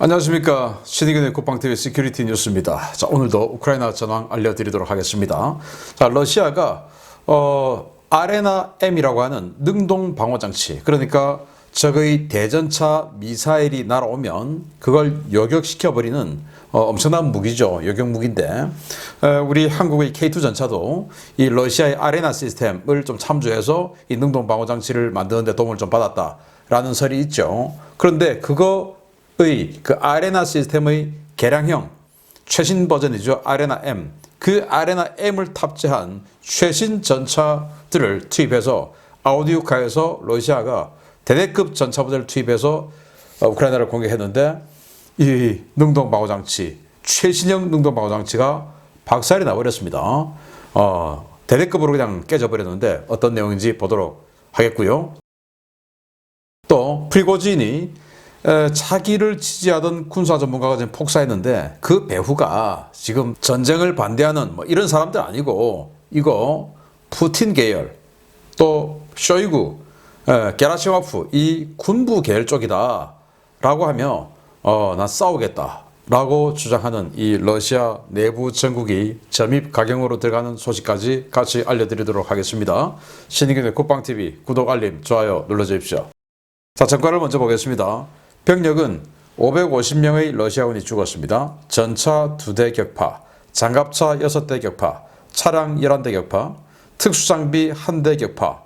안녕하십니까. 신의균의 국방TV 시큐리티 뉴스입니다. 자, 오늘도 우크라이나 전황 알려드리도록 하겠습니다. 자, 러시아가 아레나 M이라고 하는 능동 방어 장치, 그러니까 적의 대전차 미사일이 날아오면 그걸 요격시켜버리는 엄청난 무기죠. 요격 무기인데, 우리 한국의 K2 전차도 이 러시아의 아레나 시스템을 좀 참조해서 이 능동 방어 장치를 만드는 데 도움을 좀 받았다라는 설이 있죠. 그런데 그 아레나 시스템의 개량형 최신 버전이죠. 아레나 M. 그 아레나 M을 탑재한 최신 전차들을 투입해서 아우디우카에서 러시아가 대대급 전차 부대를 투입해서 우크라이나를 공격했는데, 이 능동 방어 장치, 최신형 능동 방어 장치가 박살이 나버렸습니다. 대대급으로 그냥 깨져버렸는데 어떤 내용인지 보도록 하겠고요. 또 프리고진이 자기를 지지하던 군사 전문가가 지금 폭사했는데, 그 배후가 지금 전쟁을 반대하는 이런 사람들 아니고, 이거 푸틴 계열, 또 쇼이구, 게라시모프 이 군부 계열 쪽이다 라고 하며 나 싸우겠다 라고 주장하는 이 러시아 내부 전국이 점입 가경으로 들어가는 소식까지 같이 알려드리도록 하겠습니다. 신의균의 국방TV 구독, 알림, 좋아요 눌러주십시오. 자, 전과를 먼저 보겠습니다. 병력은 550명의 러시아군이 죽었습니다. 전차 2대 격파, 장갑차 6대 격파, 차량 11대 격파, 특수장비 1대 격파.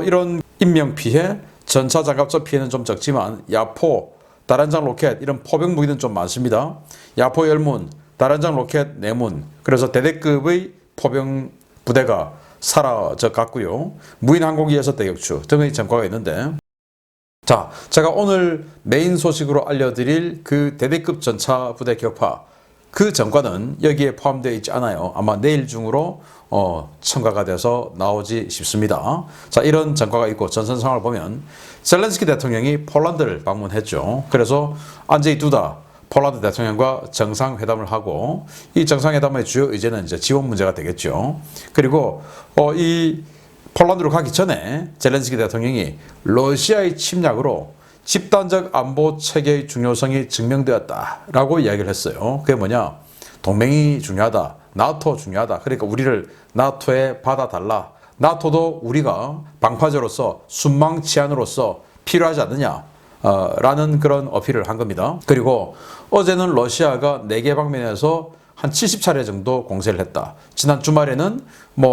이런 인명피해, 전차 장갑차 피해는 좀 적지만 야포, 다란장 로켓 이런 포병 무기는 좀 많습니다. 야포 10문, 다란장 로켓 4문, 그래서 대대급의 포병 부대가 사라져 갔고요. 무인 항공기 6대 격추 등의 전과가 있는데, 자, 제가 오늘 메인 소식으로 알려드릴 그 대대급 전차 부대 격파, 그 전과는 여기에 포함되어 있지 않아요. 아마 내일 중으로 첨가가 돼서 나오지 싶습니다. 자, 이런 전과가 있고, 전선 상황을 보면 젤렌스키 대통령이 폴란드를 방문했죠. 그래서 안제이 두다 폴란드 대통령과 정상회담을 하고, 이 정상회담의 주요 의제는 이제 지원 문제가 되겠죠. 그리고 이 폴란드로 가기 전에 젤렌스키 대통령이 러시아의 침략으로 집단적 안보 체계의 중요성이 증명되었다라고 이야기를 했어요. 그게 뭐냐? 동맹이 중요하다. 나토 중요하다. 그러니까 우리를 나토에 받아달라. 나토도 우리가 방파제로서 순망치안으로서 필요하지 않느냐? 라는 그런 어필을 한 겁니다. 그리고 어제는 러시아가 4개 방면에서 한 70차례 정도 공세를 했다. 지난 주말에는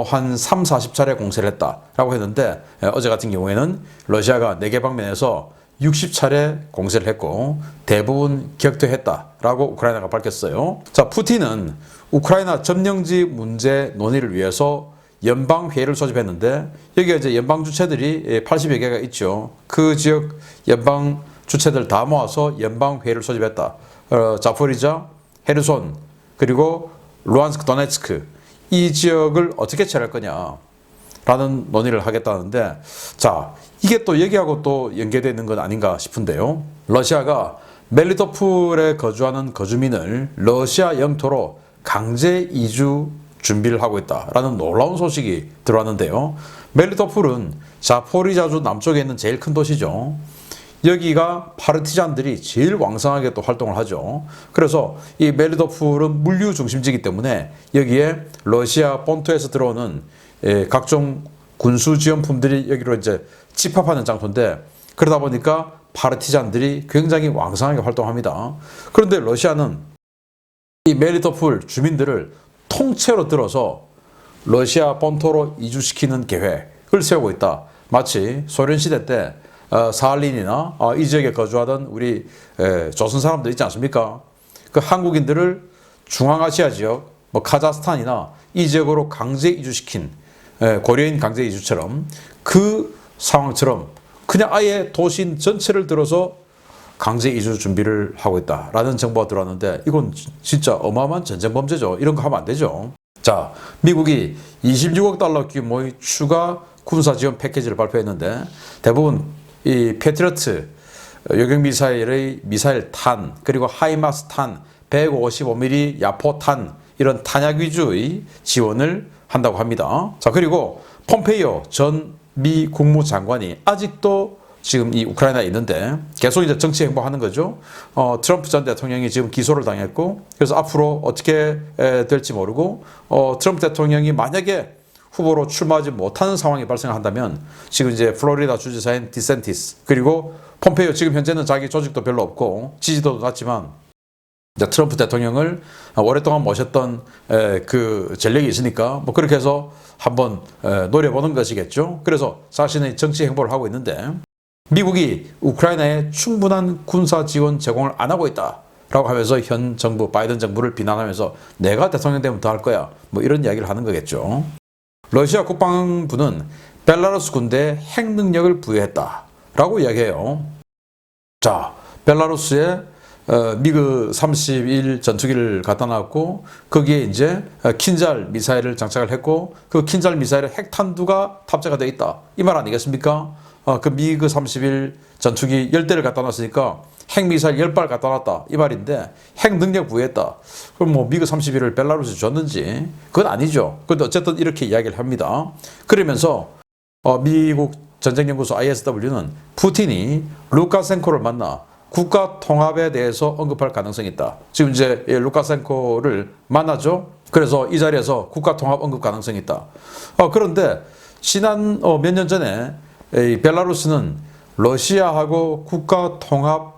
한 3, 40차례 공세를 했다라고 했는데, 어제 같은 경우에는 러시아가 4개 방면에서 60차례 공세를 했고 대부분 격퇴했다라고 우크라이나가 밝혔어요. 자, 푸틴은 우크라이나 점령지 문제 논의를 위해서 연방회의를 소집했는데, 여기가 이제 연방 주체들이 80여 개가 있죠. 그 지역 연방 주체들 다 모아서 연방회의를 소집했다. 자포리자, 헤르손, 그리고 루안스크, 도네츠크 이 지역을 어떻게 처리할 거냐 라는 논의를 하겠다는데, 자, 이게 또 여기하고 또 연계되어 있는 건 아닌가 싶은데요. 러시아가 멜리토폴에 거주하는 거주민을 러시아 영토로 강제 이주 준비를 하고 있다라는 놀라운 소식이 들어왔는데요. 멜리토폴은 자포리자주 남쪽에 있는 제일 큰 도시죠. 여기가 파르티잔들이 제일 왕성하게 또 활동을 하죠. 그래서 이 멜리토폴은 물류 중심지이기 때문에 여기에 러시아 본토에서 들어오는 각종 군수 지원품들이 여기로 이제 집합하는 장소인데, 그러다 보니까 파르티잔들이 굉장히 왕성하게 활동합니다. 그런데 러시아는 이 멜리토폴 주민들을 통째로 들어서 러시아 본토로 이주시키는 계획을 세우고 있다. 마치 소련 시대 때 사할린이나 이 지역에 거주하던 우리 조선 사람들 있지 않습니까? 그 한국인들을 중앙아시아 지역, 카자흐스탄이나 이 지역으로 강제 이주시킨 고려인 강제 이주처럼, 그 상황처럼 그냥 아예 도심 전체를 들어서 강제 이주 준비를 하고 있다라는 정보가 들어왔는데, 이건 진짜 어마어마한 전쟁 범죄죠. 이런 거 하면 안 되죠. 자, 미국이 26억 달러 규모의 추가 군사 지원 패키지를 발표했는데, 대부분 이 패트리어트 요격 미사일의 미사일 탄, 그리고 하이마스 탄, 155mm 야포 탄, 이런 탄약 위주의 지원을 한다고 합니다. 자, 그리고 폼페이오 전 미 국무장관이 아직도 지금 이 우크라이나에 있는데 계속 이제 정치 행보하는 거죠. 트럼프 전 대통령이 지금 기소를 당했고 그래서 앞으로 어떻게 될지 모르고 트럼프 대통령이 만약에 후보로 출마하지 못하는 상황이 발생한다면 지금 이제 플로리다 주지사인 디센티스 그리고 폼페이오 지금 현재는 자기 조직도 별로 없고 지지도도 낮지만 트럼프 대통령을 오랫동안 모셨던 그 전력이 있으니까 뭐 그렇게 해서 한번 노려보는 것이겠죠. 그래서 자신의 정치 행보를 하고 있는데 미국이 우크라이나에 충분한 군사 지원 제공을 안 하고 있다라고 하면서 현 정부 바이든 정부를 비난하면서 내가 대통령 되면 더 할 거야 뭐 이런 이야기를 하는 거겠죠. 러시아 국방부는 벨라루스 군대에 핵 능력을 부여했다라고 이야기해요. 자, 벨라루스에 미그 31 전투기를 갖다 놨고 거기에 이제 킨잘 미사일을 장착을 했고 그 킨잘 미사일에 핵탄두가 탑재가 되어 있다. 이 말 아니겠습니까? 그 미그 31 전투기 10대를 갖다 놨으니까 핵미사일 10발 갖다 놨다. 이 말인데 핵 능력 부여했다. 그럼 뭐 미그 31을 벨라루스에 줬는지 그건 아니죠. 근데 어쨌든 이렇게 이야기를 합니다. 그러면서 미국 전쟁연구소 ISW는 푸틴이 루카센코를 만나 국가 통합에 대해서 언급할 가능성이 있다. 지금 이제 루카센코를 만나죠. 그래서 이 자리에서 국가 통합 언급 가능성이 있다. 그런데 지난 몇 년 전에 이 벨라루스는 러시아하고 국가 통합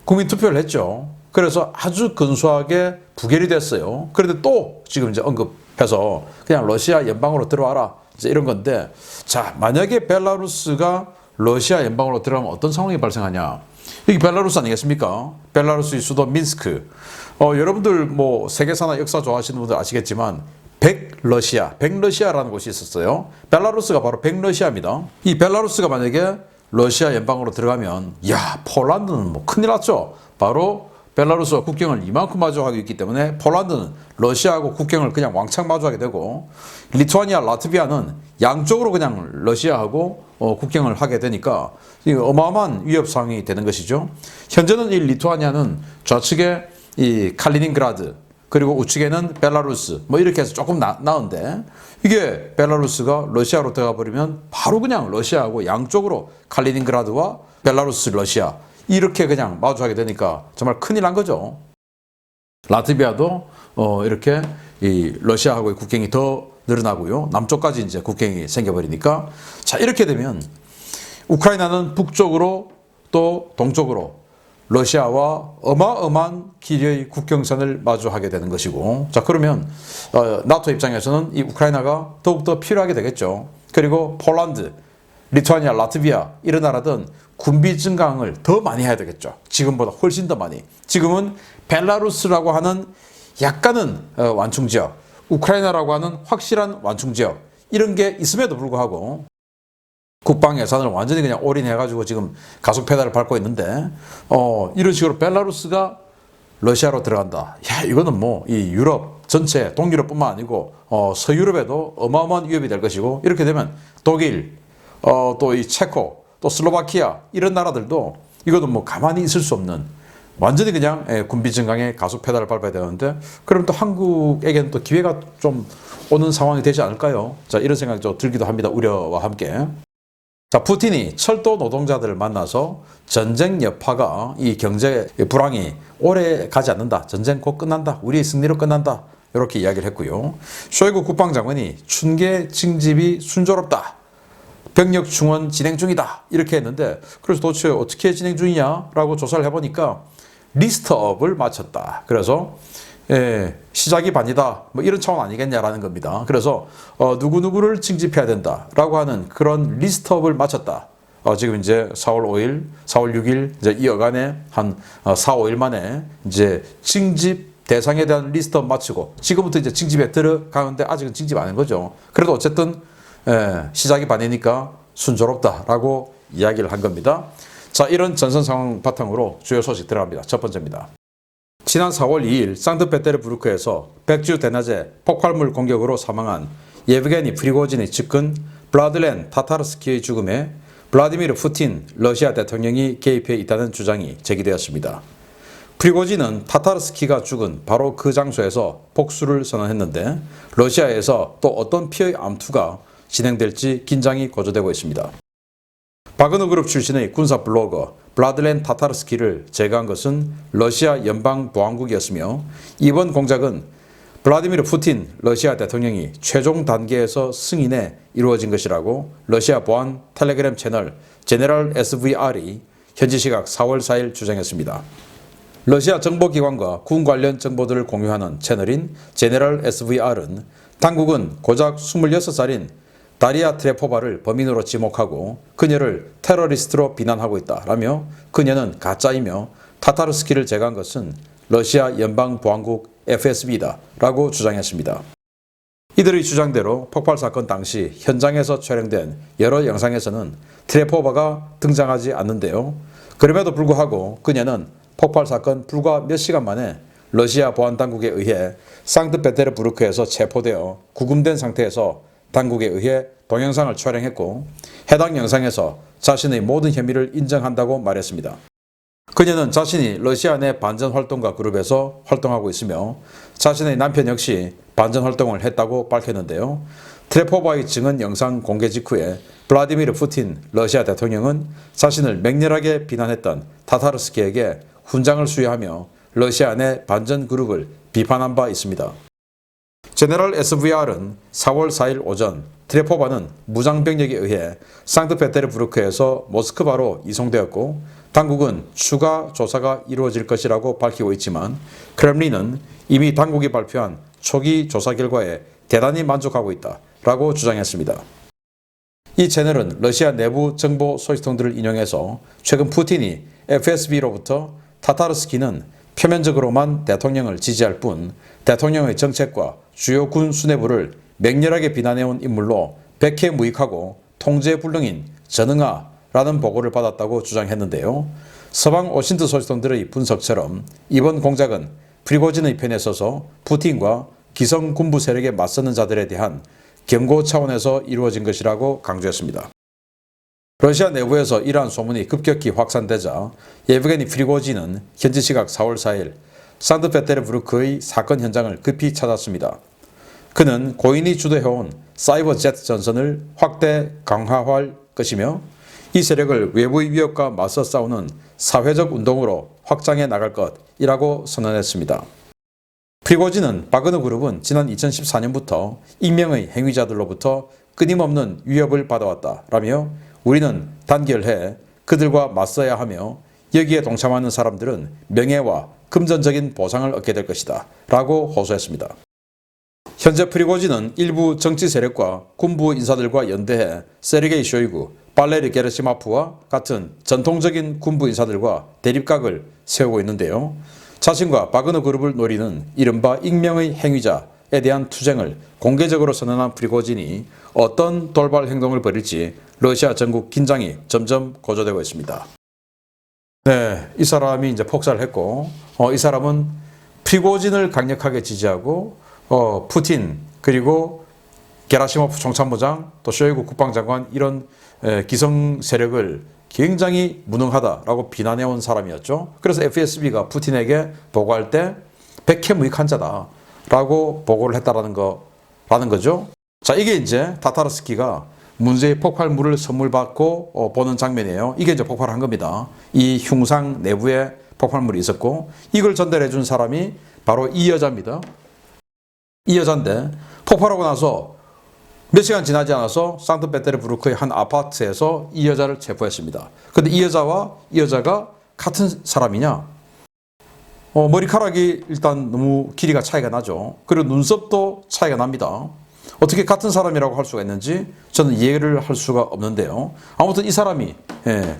국민 투표를 했죠. 그래서 아주 근소하게 부결이 됐어요. 그런데 또 지금 이제 언급해서 그냥 러시아 연방으로 들어와라. 이제 이런 건데, 자, 만약에 벨라루스가 러시아 연방으로 들어가면 어떤 상황이 발생하냐? 이게 벨라루스 아니겠습니까? 벨라루스의 수도 민스크. 여러분들 뭐 세계사나 역사 좋아하시는 분들 아시겠지만 백러시아라는 곳이 있었어요. 벨라루스가 바로 백러시아입니다. 이 벨라루스가 만약에 러시아 연방으로 들어가면 야, 폴란드는 뭐 큰일 났죠. 바로 벨라루스와 국경을 이만큼 마주하고 있기 때문에 폴란드는 러시아하고 국경을 그냥 왕창 마주하게 되고 리투아니아, 라트비아는 양쪽으로 그냥 러시아하고 국경을 하게 되니까 어마어마한 위협 상황이 되는 것이죠. 현재는 이 리투아니아는 좌측에 이 칼리닝그라드 그리고 우측에는 벨라루스 뭐 이렇게 해서 조금 나은데 이게 벨라루스가 러시아로 들어가 버리면 바로 그냥 러시아하고 양쪽으로 칼리닝그라드와 벨라루스, 러시아 이렇게 그냥 마주하게 되니까 정말 큰일 난 거죠. 라트비아도 이렇게 이 러시아하고의 국경이 더 늘어나고요. 남쪽까지 이제 국경이 생겨버리니까 자, 이렇게 되면 우크라이나는 북쪽으로 또 동쪽으로 러시아와 어마어마한 길이의 국경선을 마주하게 되는 것이고 자, 그러면 나토 입장에서는 이 우크라이나가 더욱더 필요하게 되겠죠. 그리고 폴란드, 리투아니아, 라트비아 이런 나라들은 군비 증강을 더 많이 해야 되겠죠. 지금보다 훨씬 더 많이. 지금은 벨라루스라고 하는 약간은 완충지역, 우크라이나라고 하는 확실한 완충지역 이런 게 있음에도 불구하고 국방 예산을 완전히 그냥 올인해가지고 지금 가속 페달을 밟고 있는데 이런 식으로 벨라루스가 러시아로 들어간다. 야, 이거는 뭐 이 유럽 전체 동유럽뿐만 아니고 서유럽에도 어마어마한 위협이 될 것이고 이렇게 되면 독일 또 이 체코 또 슬로바키아 이런 나라들도 이거는 뭐 가만히 있을 수 없는 완전히 그냥 군비 증강에 가속 페달을 밟아야 되는데 그럼 또 한국에게는 또 기회가 좀 오는 상황이 되지 않을까요? 자, 이런 생각이 좀 들기도 합니다. 우려와 함께. 자, 푸틴이 철도 노동자들을 만나서 전쟁 여파가 이 경제 불황이 오래 가지 않는다. 전쟁 곧 끝난다. 우리의 승리로 끝난다. 이렇게 이야기를 했고요. 쇼이구 국방장관이 춘계 징집이 순조롭다. 병력 충원 진행 중이다. 이렇게 했는데 그래서 도대체 어떻게 진행 중이냐라고 조사를 해보니까 리스트업을 마쳤다. 그래서 시작이 반이다. 뭐 이런 차원 아니겠냐라는 겁니다. 그래서 누구누구를 징집해야 된다라고 하는 그런 리스트업을 마쳤다. 지금 이제 4월 5일, 4월 6일 이제 이 여간에 한 4, 5일 만에 이제 징집 대상에 대한 리스트업 마치고 지금부터 이제 징집에 들어가는데 아직은 징집 안 한 거죠. 그래도 어쨌든 시작이 반이니까 순조롭다라고 이야기를 한 겁니다. 자, 이런 전선 상황 바탕으로 주요 소식 들어갑니다. 첫 번째입니다. 지난 4월 2일 상트페테르부르크에서 백주 대낮에 폭발물 공격으로 사망한 예브게니 프리고진의 측근 블라들렌 타타르스키의 죽음에 블라디미르 푸틴 러시아 대통령이 개입해 있다는 주장이 제기되었습니다. 프리고진은 타타르스키가 죽은 바로 그 장소에서 복수를 선언했는데 러시아에서 또 어떤 피해의 암투가 진행될지 긴장이 고조되고 있습니다. 바그너 그룹 출신의 군사 블로거 블라들렌 타타르스키를 제거한 것은 러시아 연방보안국이었으며 이번 공작은 블라디미르 푸틴 러시아 대통령이 최종 단계에서 승인해 이루어진 것이라고 러시아 보안 텔레그램 채널 제네럴 SVR이 현지 시각 4월 4일 주장했습니다. 러시아 정보기관과 군 관련 정보들을 공유하는 채널인 제네럴 SVR은 당국은 고작 26살인 다리아 트레포바를 범인으로 지목하고 그녀를 테러리스트로 비난하고 있다라며 그녀는 가짜이며 타타르스키를 제거한 것은 러시아 연방보안국 FSB다 라고 주장했습니다. 이들의 주장대로 폭발 사건 당시 현장에서 촬영된 여러 영상에서는 트레포바가 등장하지 않는데요. 그럼에도 불구하고 그녀는 폭발 사건 불과 몇 시간 만에 러시아 보안당국에 의해 상트페테르부르크에서 체포되어 구금된 상태에서 당국에 의해 동영상을 촬영했고 해당 영상에서 자신의 모든 혐의를 인정한다고 말했습니다. 그녀는 자신이 러시아 내 반전활동가 그룹에서 활동하고 있으며 자신의 남편 역시 반전활동을 했다고 밝혔는데요. 트레포바의 증언 영상 공개 직후에 블라디미르 푸틴 러시아 대통령은 자신을 맹렬하게 비난했던 타타르스키에게 훈장을 수여하며 러시아 내 반전 그룹을 비판한 바 있습니다. 제네럴 SVR은 4월 4일 오전 트레포바는 무장병력에 의해 상트페테르부르크에서 모스크바로 이송되었고 당국은 추가 조사가 이루어질 것이라고 밝히고 있지만 크렘린은 이미 당국이 발표한 초기 조사 결과에 대단히 만족하고 있다라고 주장했습니다. 이 채널은 러시아 내부 정보 소식통들을 인용해서 최근 푸틴이 FSB로부터 타타르스키는 표면적으로만 대통령을 지지할 뿐 대통령의 정책과 주요 군 수뇌부를 맹렬하게 비난해온 인물로 백해무익하고 통제불능인 전응아라는 보고를 받았다고 주장했는데요. 서방 오신트 소식통들의 분석처럼 이번 공작은 프리고진의 편에 서서 푸틴과 기성 군부 세력에 맞서는 자들에 대한 경고 차원에서 이루어진 것이라고 강조했습니다. 러시아 내부에서 이러한 소문이 급격히 확산되자 예브게니 프리고진은 현지 시각 4월 4일 상트페테르부르크의 사건 현장을 급히 찾았습니다. 그는 고인이 주도해온 사이버 제트 전선을 확대 강화할 것이며 이 세력을 외부의 위협과 맞서 싸우는 사회적 운동으로 확장해 나갈 것이라고 선언했습니다. 프리고진은 바그너 그룹은 지난 2014년부터 익명의 행위자들로부터 끊임없는 위협을 받아왔다라며 우리는 단결해 그들과 맞서야 하며 여기에 동참하는 사람들은 명예와 금전적인 보상을 얻게 될 것이다 라고 호소했습니다. 현재 프리고진은 일부 정치 세력과 군부 인사들과 연대해 세르게이 쇼이구, 발레리 게르시마프와 같은 전통적인 군부 인사들과 대립각을 세우고 있는데요. 자신과 바그너 그룹을 노리는 이른바 익명의 행위자에 대한 투쟁을 공개적으로 선언한 프리고진이 어떤 돌발 행동을 벌일지 러시아 전국 긴장이 점점 고조되고 있습니다. 네, 이 사람이 이제 폭사를 했고, 이 사람은 프리고진을 강력하게 지지하고, 푸틴 그리고 게라시모프 총参謀장 또 쇼이구 국방장관 이런 기성 세력을 굉장히 무능하다라고 비난해온 사람이었죠. 그래서 FSB가 푸틴에게 보고할 때 백해무익한 자다라고 보고를 했다라는 거죠. 자, 이게 이제 타타르스키가 문제의 폭발물을 선물 받고 보는 장면이에요. 이게 이제 폭발한 겁니다. 이 흉상 내부에 폭발물이 있었고 이걸 전달해 준 사람이 바로 이 여자입니다. 이 여자인데 폭발하고 나서 몇 시간 지나지 않아서 상트페테르부르크의 한 아파트에서 이 여자를 체포했습니다. 그런데 이 여자와 이 여자가 같은 사람이냐? 머리카락이 일단 너무 길이가 차이가 나죠. 그리고 눈썹도 차이가 납니다. 어떻게 같은 사람이라고 할 수가 있는지 저는 이해를 할 수가 없는데요. 아무튼 이 사람이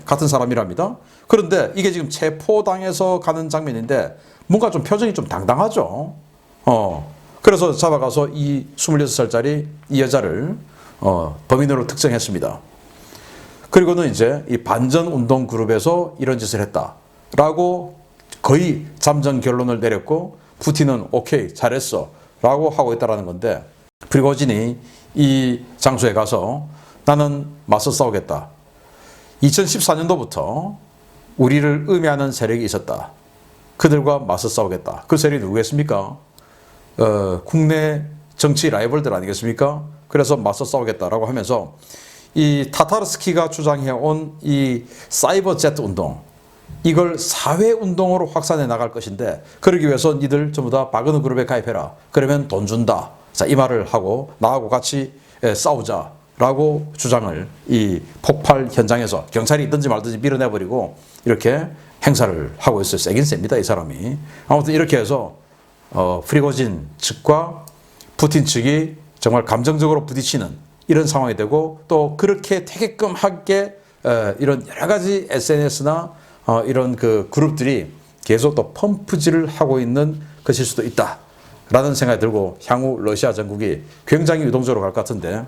같은 사람이랍니다. 그런데 이게 지금 체포당해서 가는 장면인데 뭔가 좀 표정이 좀 당당하죠. 그래서 잡아가서 이 26살짜리 이 여자를 범인으로 특정했습니다. 그리고는 이제 이 반전운동 그룹에서 이런 짓을 했다라고 거의 잠정 결론을 내렸고 푸틴은 오케이 잘했어 라고 하고 있다는 건데 프리고진이 이 장소에 가서 나는 맞서 싸우겠다. 2014년도부터 우리를 음해하는 세력이 있었다. 그들과 맞서 싸우겠다. 그 세력이 누구겠습니까? 국내 정치 라이벌들 아니겠습니까? 그래서 맞서 싸우겠다라고 하면서 이 타타르스키가 주장해온 이 사이버 제트 운동, 이걸 사회 운동으로 확산해 나갈 것인데, 그러기 위해서 니들 전부 다 바그너 그룹에 가입해라. 그러면 돈 준다. 자, 이 말을 하고 나하고 같이 싸우자라고 주장을 이 폭발 현장에서 경찰이 있든지 말든지 밀어내버리고 이렇게 행사를 하고 있어요. 세긴 셉니다, 이 사람이. 아무튼 이렇게 해서 프리고진 측과 푸틴 측이 정말 감정적으로 부딪히는 이런 상황이 되고, 또 그렇게 되게끔 하게 이런 여러 가지 SNS나 이런 그 그룹들이 계속 또 펌프질을 하고 있는 것일 수도 있다라는 생각이 들고, 향후 러시아 전국이 굉장히 유동적으로 갈 것 같은데,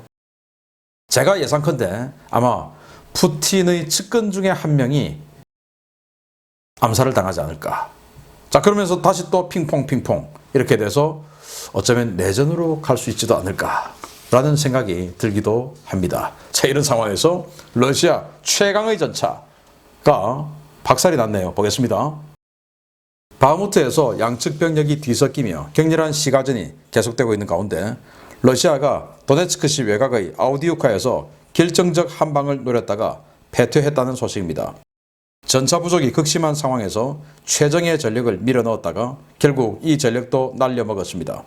제가 예상컨대 아마 푸틴의 측근 중에 한 명이 암살을 당하지 않을까. 자, 그러면서 다시 또 핑퐁 이렇게 돼서 어쩌면 내전으로 갈 수 있지도 않을까라는 생각이 들기도 합니다. 자, 이런 상황에서 러시아 최강의 전차가 박살이 났네요. 보겠습니다. 바흐무트에서 양측 병력이 뒤섞이며 격렬한 시가전이 계속되고 있는 가운데, 러시아가 도네츠크시 외곽의 아우디우카에서 결정적 한 방을 노렸다가 패퇴했다는 소식입니다. 전차 부족이 극심한 상황에서 최정예 전력을 밀어넣었다가 결국 이 전력도 날려먹었습니다.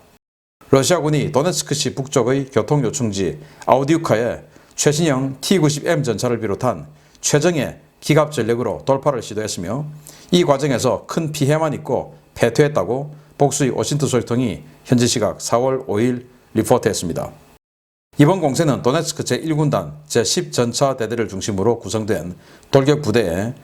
러시아군이 도네츠크시 북쪽의 교통요충지 아우디우카에 최신형 T-90M 전차를 비롯한 최정예 기갑 전력으로 돌파를 시도했으며, 이 과정에서 큰 피해만 있고 패퇴했다고 복수의 워싱턴 소식통이 현지 시각 4월 5일 리포트했습니다. 이번 공세는 도네츠크 제1군단 제10전차 대대를 중심으로 구성된 돌격 부대에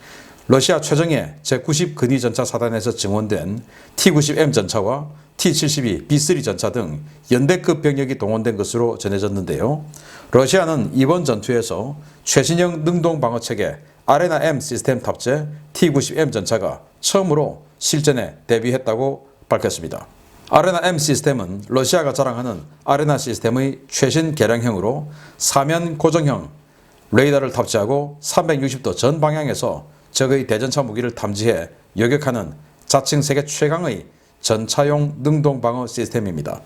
러시아 최정예 제90 근위전차 사단에서 증원된 T-90M 전차와 T-72 B3 전차 등 연대급 병력이 동원된 것으로 전해졌는데요. 러시아는 이번 전투에서 최신형 능동방어체계 아레나-M 시스템 탑재 T-90M 전차가 처음으로 실전에 데뷔했다고 밝혔습니다. 아레나-M 시스템은 러시아가 자랑하는 아레나 시스템의 최신 개량형으로 사면 고정형 레이더를 탑재하고 360도 전 방향에서 적의 대전차 무기를 탐지해 요격하는 자칭 세계 최강의 전차용 능동방어 시스템입니다.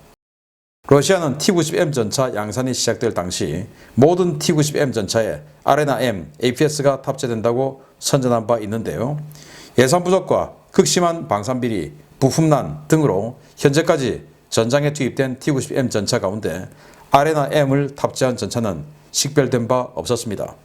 러시아는 T-90M 전차 양산이 시작될 당시 모든 T-90M 전차에 아레나-M APS가 탑재된다고 선전한 바 있는데요. 예산 부족과 극심한 방산비리, 부품난 등으로 현재까지 전장에 투입된 T-90M 전차 가운데 아레나-M을 탑재한 전차는 식별된 바 없었습니다.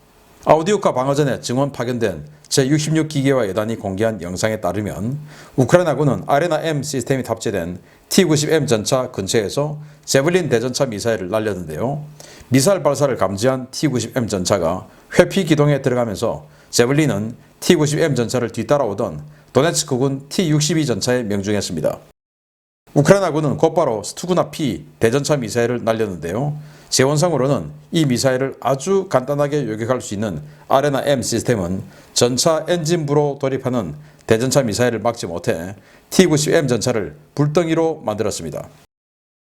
아우디우카 방어전에 증원 파견된 제66기계화 여단이 공개한 영상에 따르면, 우크라이나군은 아레나-M 시스템이 탑재된 T-90M 전차 근처에서 제블린 대전차 미사일을 날렸는데요. 미사일 발사를 감지한 T-90M 전차가 회피 기동에 들어가면서 제블린은 T-90M 전차를 뒤따라오던 도네츠크군 T-62 전차에 명중했습니다. 우크라이나군은 곧바로 스투구나 P 대전차 미사일을 날렸는데요. 재원상으로는 이 미사일을 아주 간단하게 요격할 수 있는 아레나-M 시스템은 전차 엔진부로 돌입하는 대전차 미사일을 막지 못해 T-90M 전차를 불덩이로 만들었습니다.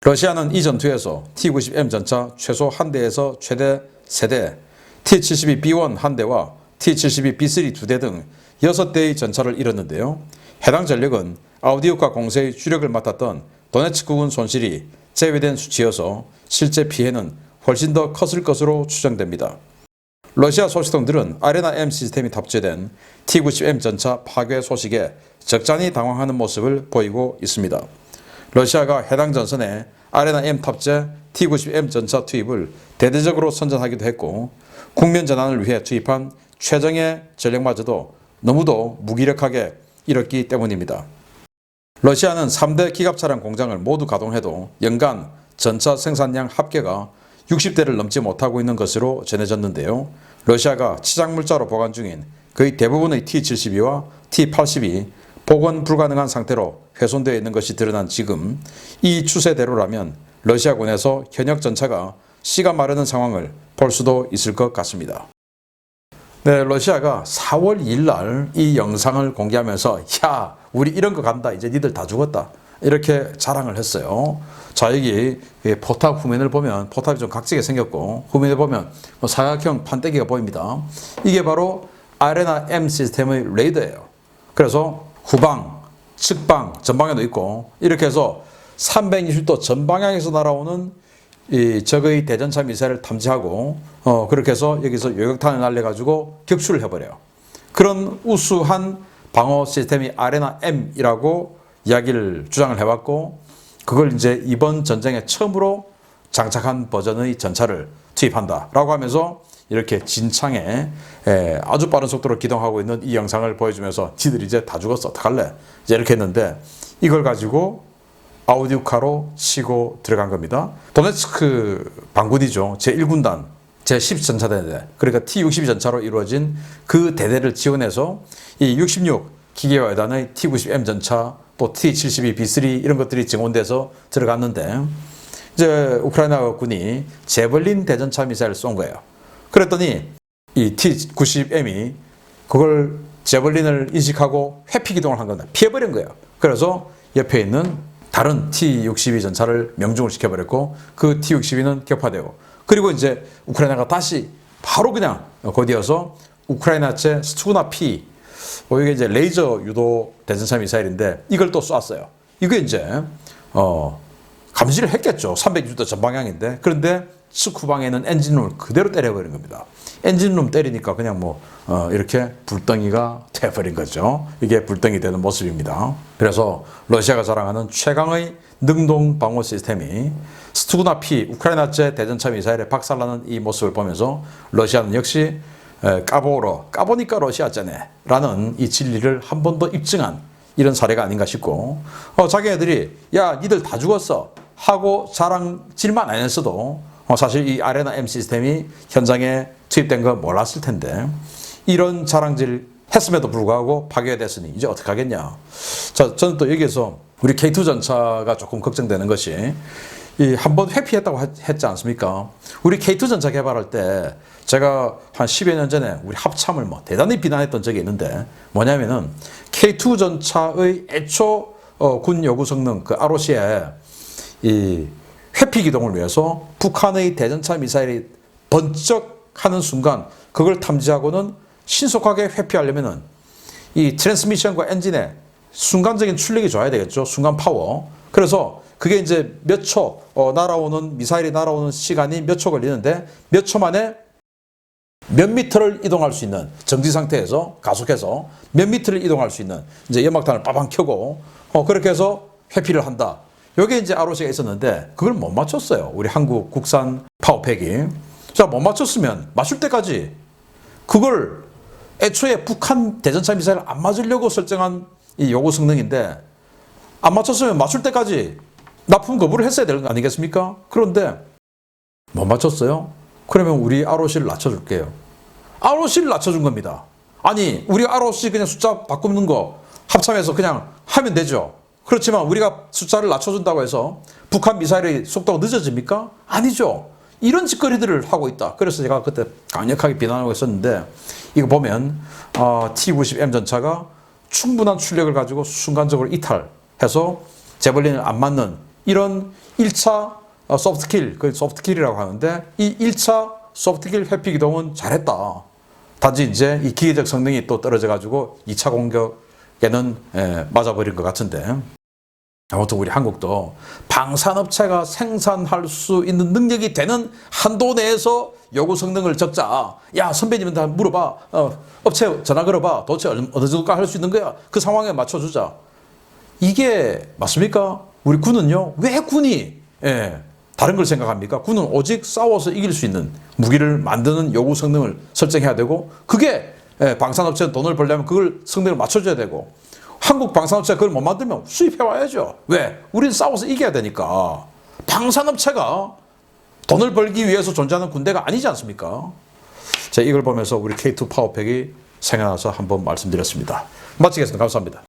러시아는 이 전투에서 T-90M 전차 최소 한 대에서 최대 3대, T-72B1 한 대와 T-72B3 2대 등 6대의 전차를 잃었는데요. 해당 전력은 아우디우카 공세의 주력을 맡았던 도네츠크군 손실이 제외된 수치여서 실제 피해는 훨씬 더 컸을 것으로 추정됩니다. 러시아 소식통들은 아레나-M 시스템이 탑재된 T-90M 전차 파괴 소식에 적잖이 당황하는 모습을 보이고 있습니다. 러시아가 해당 전선에 아레나-M 탑재 T-90M 전차 투입을 대대적으로 선전하기도 했고, 국면 전환을 위해 투입한 최정예 전력마저도 너무도 무기력하게 잃었기 때문입니다. 러시아는 3대 기갑차량 공장을 모두 가동해도 연간 전차 생산량 합계가 60대를 넘지 못하고 있는 것으로 전해졌는데요. 러시아가 치장물자로 보관 중인 거의 대부분의 T-72와 T-82 복원 불가능한 상태로 훼손되어 있는 것이 드러난 지금, 이 추세대로라면 러시아군에서 현역 전차가 씨가 마르는 상황을 볼 수도 있을 것 같습니다. 네, 러시아가 4월 2일 날 이 영상을 공개하면서 야, 우리 이런 거 간다. 이제 니들 다 죽었다. 이렇게 자랑을 했어요. 자, 여기 포탑 후면을 보면 포탑이 좀 각지게 생겼고, 후면에 보면 사각형 판때기가 보입니다. 이게 바로 아레나-M 시스템의 레이더예요. 그래서 후방, 측방, 전방에도 있고, 이렇게 해서 320도 전방향에서 날아오는 이 적의 대전차 미사일을 탐지하고 그렇게 해서 여기서 요격탄을 날려가지고 격추를 해버려요. 그런 우수한 방어 시스템이 아레나 M이라고 이야기를 주장을 해왔고, 그걸 이제 이번 전쟁에 처음으로 장착한 버전의 전차를 투입한다라고 하면서 이렇게 진창에 아주 빠른 속도로 기동하고 있는 이 영상을 보여주면서 지들이 이제 다 죽었어, 어떡할래? 이제 이렇게 했는데, 이걸 가지고 아우디우카로 치고 들어간 겁니다. 도네츠크 방군이죠. 제1군단 제10전차대대, 그러니까 T-62 전차로 이루어진 그 대대를 지원해서 이 66 기계화단의 T-90M 전차, 또 T-72B3 이런 것들이 증원돼서 들어갔는데, 이제 우크라이나 군이 제벌린 대전차 미사일을 쏜 거예요. 그랬더니 이 T-90M이 그걸 제벌린을 인식하고 회피 기동을 한 겁니다. 피해버린 거예요. 그래서 옆에 있는 다른 T-62 전차를 명중을 시켜버렸고, 그 T-62는 격파되고, 그리고 이제 우크라이나가 다시 바로 그냥 곧이어서 우크라이나제 스투구나 P, 이게 이제 레이저 유도 대전차 미사일인데 이걸 또 쐈어요. 이게 이제 감지를 했겠죠. 360도 전방향인데. 그런데 측후방에는 엔진룸을 그대로 때려버린 겁니다. 엔진룸 때리니까 그냥 이렇게 불덩이가 돼버린 거죠. 이게 불덩이 되는 모습입니다. 그래서 러시아가 자랑하는 최강의 능동 방어 시스템이 스투구나 P 우크라이나제 대전차 미사일에 박살나는 이 모습을 보면서 러시아는 역시 까보니까 러시아제네 라는 이 진리를 한 번 더 입증한 이런 사례가 아닌가 싶고, 자기네들이 야 니들 다 죽었어 하고 자랑질만 안 했어도 사실 이 아레나 M 시스템이 현장에 투입된 거 몰랐을 텐데, 이런 자랑질 했음에도 불구하고 파괴됐으니 이제 어떻게 하겠냐. 자, 저는 또 여기에서 우리 K2 전차가 조금 걱정되는 것이, 한번 회피했다고 했지 않습니까? 우리 K2 전차 개발할 때 제가 한 10여 년 전에 우리 합참을 대단히 비난했던 적이 있는데, 뭐냐면은 K2 전차의 애초 군 요구 성능, 그 ROC에 이 회피 기동을 위해서 북한의 대전차 미사일이 번쩍하는 순간 그걸 탐지하고는 신속하게 회피하려면은 이 트랜스미션과 엔진에 순간적인 출력이 좋아야 되겠죠. 순간 파워. 그래서 그게 이제 몇 초, 미사일이 날아오는 시간이 몇 초 걸리는데, 몇 초 만에 몇 미터를 이동할 수 있는, 정지 상태에서 가속해서 몇 미터를 이동할 수 있는 이제 연막탄을 빠방 켜고, 그렇게 해서 회피를 한다. 요게 이제 ROC가 있었는데, 그걸 못 맞췄어요. 우리 한국 국산 파워팩이. 자, 못 맞췄으면 맞출 때까지 그걸 애초에 북한 대전차 미사일을 안 맞으려고 설정한 이 요구 성능인데, 안 맞췄으면 맞출 때까지 납품 거부를 했어야 되는 거 아니겠습니까? 그런데 못 맞췄어요? 그러면 우리 ROC를 낮춰줄게요. ROC를 낮춰준 겁니다. 아니, 우리 ROC 그냥 숫자 바꾸는 거 합참해서 그냥 하면 되죠. 그렇지만 우리가 숫자를 낮춰준다고 해서 북한 미사일의 속도가 늦어집니까? 아니죠. 이런 짓거리들을 하고 있다. 그래서 제가 그때 강력하게 비난하고 있었는데, 이거 보면 T-90M 전차가 충분한 출력을 가지고 순간적으로 이탈해서 제벌린을 안 맞는 이런 1차 소프트킬, 그 소프트킬이라고 하는데, 이 1차 소프트킬 회피 기동은 잘했다. 단지 이제 이 기계적 성능이 또 떨어져가지고 2차 공격에는 맞아버린 것 같은데, 아무튼 우리 한국도 방산업체가 생산할 수 있는 능력이 되는 한도 내에서 요구 성능을 적자. 야, 선배님한테 물어봐. 업체 전화 걸어봐. 도대체 어느 정도까지 할 수 있는 거야? 그 상황에 맞춰주자. 이게 맞습니까? 우리 군은요, 왜 군이 다른 걸 생각합니까? 군은 오직 싸워서 이길 수 있는 무기를 만드는 요구 성능을 설정해야 되고, 그게 방산업체는 돈을 벌려면 그걸 성능을 맞춰줘야 되고, 한국 방산업체가 그걸 못 만들면 수입해와야죠. 왜? 우리는 싸워서 이겨야 되니까. 방산업체가 돈을 벌기 위해서 존재하는 군대가 아니지 않습니까? 제가 이걸 보면서 우리 K2 파워팩이 생각나서 한번 말씀드렸습니다. 마치겠습니다. 감사합니다.